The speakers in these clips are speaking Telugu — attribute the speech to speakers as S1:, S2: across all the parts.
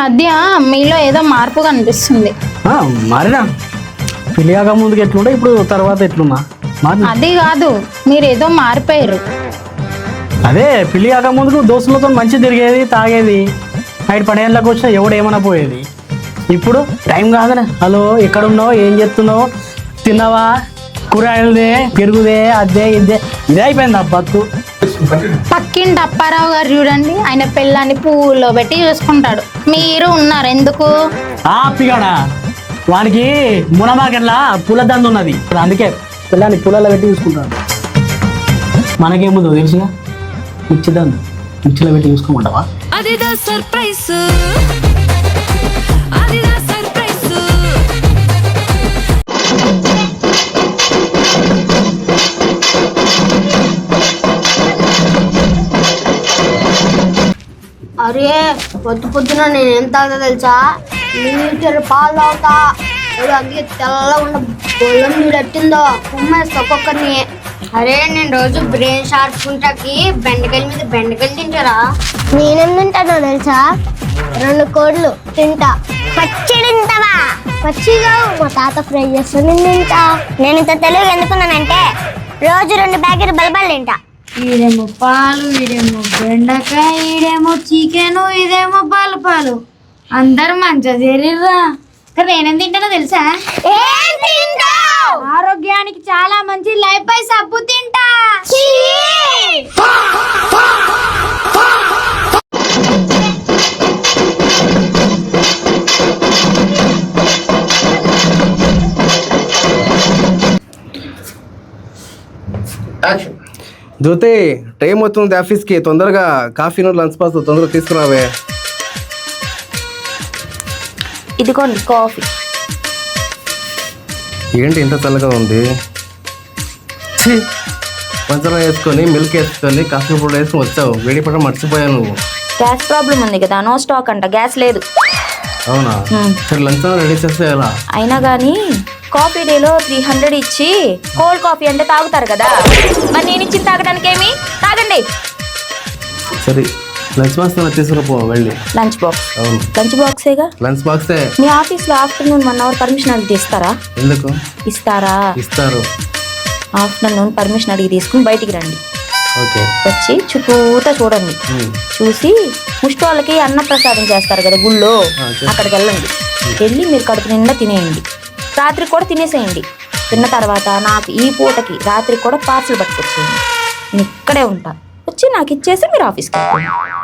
S1: మధ్య మీలో ఏదో మార్పు కనిపిస్తుంది.
S2: మారినా పెళ్లి కాక ముందుకు ఎట్లుండే ఇప్పుడు తర్వాత ఎట్లున్నా
S1: అది కాదు, మీరు ఏదో మారిపోయారు.
S2: అదే పెళ్లి కాక ముందుకు దోస్తులతో మంచి తిరిగేది, తాగేది, నైట్ 12 వచ్చినా ఎవడు ఏమైనా పోయేది. ఇప్పుడు టైం కాదనే, హలో ఎక్కడున్నావు, ఏం చేస్తున్నావు, తిన్నావా, కూరగాయలదే, పెరుగుదే, అదే ఇదే అయిపోయింది ఆ బతుకు.
S1: పక్కింటి అప్పారావు గారు చూడండి, ఆయన పిల్లని పువ్వుల్లో పెట్టి చూసుకుంటాడు. మీరు ఉన్నారు ఎందుకు?
S2: పిగాడా వానికి మున మార్కెట్లా పూల దంద ఉన్నది, అందుకే పిల్లని పూలలో పెట్టి చూసుకుంటాడు. మనకేముందో తెలుసుగా, మిర్చి దంద మిర్చిలో పెట్టి చూసుకోమంటావా?
S3: అరే పొద్దున నేను ఎంత తాగుతా తెలుసా? లీటర్ పాలు తాగుతా. అందుకే తెల్లగా ఉన్న బొల్లం చూడట్టిందో కుమ్మేస్తా ఒక్కొక్కరిని. అరే నేను రోజు బ్రెయిన్ షార్ప్ ఉంటాకి బెండకాయల మీద బెండకాయలు తింటారా? నేనేం తింటానో తెలుసా? 2 కోడ్లు తింటా. పచ్చి తింటావా? పచ్చిగా మా తాత ఫ్రై చేస్తా, నేను తింటా. నేను ఇంత తెలివి ఎందుకున్నానంటే రోజు 2 ప్యాకెట్ బలబాలు తింటా. ఈడేమో పాలు, ఈడేమో బెండకాయ, ఈడేమో చికెను, ఇదేమో పాలు. అందరు మంచిగా చేరిర్రా. కానీ నేనేం తింటానో తెలుసా? ఆరోగ్యానికి చాలా మంచి లైఫ్ బాయ్ సబ్బు తింటా.
S4: జ్యోతి టైం అవుతుంది ఆఫీస్కి, తొందరగా కాఫీ లంచ్ బాక్స్ తొందరగా తీసుకురావే.
S3: ఇదిగోండి కాఫీ.
S4: ఏంటి ఇంత చల్లగా ఉంది? పంచదార వేసుకొని మిల్క్ వేసుకొని కాఫీ పౌడర్ వేసుకొని వచ్చావు, వేడి పడడం మర్చిపోయావు నువ్వు.
S3: గ్యాస్ ప్రాబ్లం ఉంది కదా, నో స్టాక్ అంట, గ్యాస్ లేదు.
S4: అవునా? సరే లంచ్ రెడీ చేస్తే ఎలా?
S3: అయినా కానీ కాఫీ డేలో 300 ఇచ్చి కోల్డ్ కాఫీ అంటే తాగుతారు కదా, మరి నేను ఇచ్చి తాగడానికి ఏమి? తాగండి.
S4: సరే లంచ్ బాక్స్ తీసుకురాపో వెళ్ళి.
S3: Lunch box?
S4: అవును
S3: లంచ్ బాక్సేగా.
S4: లంచ్ బాక్సే.
S3: మీ ఆఫీస్లో ఆఫ్టర్నూన్ 1 అవర్ పర్మిషన్ అడిగి ఇస్తారా?
S4: ఎందుకు
S3: ఇస్తారా?
S4: ఇస్తారు.
S3: ఆఫ్టర్నూన్ పర్మిషన్ అడిగి తీసుకుని బయటికి రండి.
S4: ఓకే.
S3: వచ్చి చుట్టూతా చూడండి, చూసి ముష్టి వాళ్ళకి అన్నప్రసాదం చేస్తారు కదా గుళ్ళో, అక్కడికి వెళ్ళండి. వెళ్ళి మీరు కడుపు నిండా తినేయండి, రాత్రి కూడా తినేసేయండి. తిన్న తర్వాత నాకు ఈ పూటకి రాత్రి కూడా పార్సల్ పట్టుకొచ్చేయండి. నేను ఇక్కడే ఉంటా, వచ్చి నాకు ఇచ్చేసి మీరు ఆఫీస్కి వెళ్ళండి.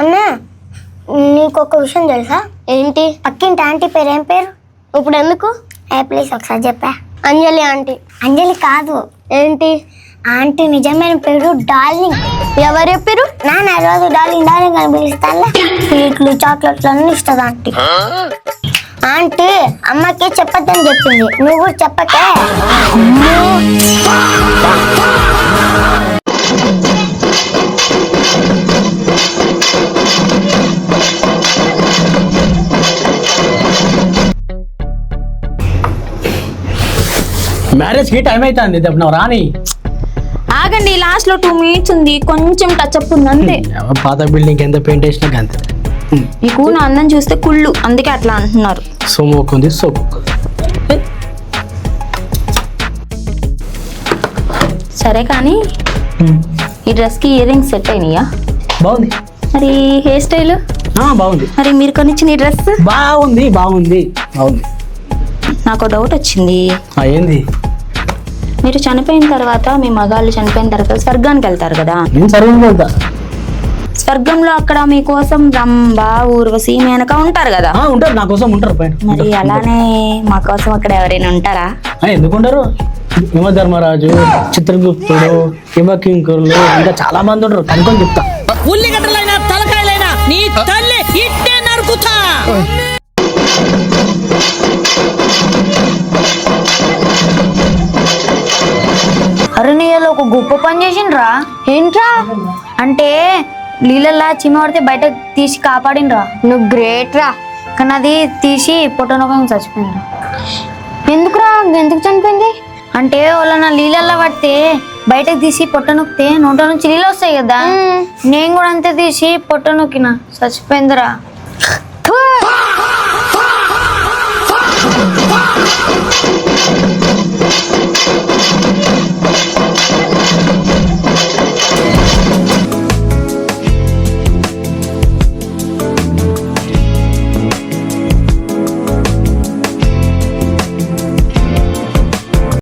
S3: అన్నా నీకొక విషయం తెలుసా? ఏంటి? పక్కింటి ఆంటీ పేరు ఏం పేరు? ఇప్పుడు ఎందుకు? ప్లీజ్ ఒకసారి చెప్పా. అంజలి ఆంటీ. అంజలి కాదు. ఏంటి? ఆంటీ నిజమైన పేరు డార్లింగ్. ఎవరు చెప్పారు? నాన్న రోజు డార్లింగ్ డార్లింగ్ అని పిలుస్తాను. స్వీట్లు చాక్లెట్లు అన్నీ ఇస్తుంది ఆంటీ. ఆంటీ అమ్మకి చెప్పొద్దని చెప్పింది, నువ్వు కూడా చెప్పకే.
S2: మ్యారేజ్కి టైం అవుతుంది, నువ్వు రాని.
S3: ఆగండి, లాస్ట్ లో 2 మినిట్స్ ఉంది, కొంచెం టచ్ అప్ ఉంది అంతే.
S2: పాత బిల్డింగ్ ఎంత పెయింట్ వేసినా అంతే.
S3: నీకు నా అందం చూస్తే కుళ్ళు, అందుకే అట్లా అంటున్నారు.
S2: సోమోకుంది సోపు.
S3: సరే కానీ ఈ డ్రెస్ కి ఇయర్ రింగ్స్ సెట్ అయినాయా?
S2: బాగుంది.
S3: మరి హెయిర్ స్టైల్
S2: బాగుంది.
S3: మరి మీరు కొనిచ్చిన ఈ డ్రెస్
S2: బాగుంది. బాగుంది. బాగుంది.
S3: నాకు డౌట్ వచ్చింది.
S2: ఏంది?
S3: మీరు చనిపోయిన తర్వాత, మీ మగాళ్ళు చనిపోయిన తర్వాత స్వర్గానికి వెళ్తారు కదా.
S2: నేను స్వర్గంకి వెళ్తా.
S3: స్వర్గంలో అక్కడ మీకోసం రంభ, ఊర్వశి, మేనక ఉంటారు కదా.
S2: ఉంటారు, నా కోసం ఉంటారు.
S3: మరి అలానే మా కోసం అక్కడ ఎవరైనా ఉంటారా?
S2: ఎందుకు ఉండరు? హిమధర్మరాజు, చిత్రగుప్తుడు, హిమకింకరులు ఇంకా చాలా మంది ఉంటారు. కనుక్కొని చెప్తా.
S5: ఉల్లిగడ్డలైనా తలకాయలైనా నీ తల్లి ఇట్టే నరుకుతా.
S3: అరుణియలో ఒక గొప్ప పని చేసిండ్రా. ఏంట్రా? అంటే నీళ్ళల్లా చిమ్మ పడితే బయట తీసి కాపాడినరా. నువ్వు గ్రేట్ రా. కానీ అది తీసి పొట్టనొక చచ్చిపోయిందిరా. ఎందుకురా? ఎందుకు చనిపోయింది?
S6: అంటే వాళ్ళ నా నీళ్ళల్లో పడితే బయటకు తీసి పొట్ట నొక్కితే నోట నుంచి నీళ్ళు వస్తాయి కదా, నేను కూడా అంతే తీసి పొట్ట నొక్కిన, చచ్చిపోయిందిరా.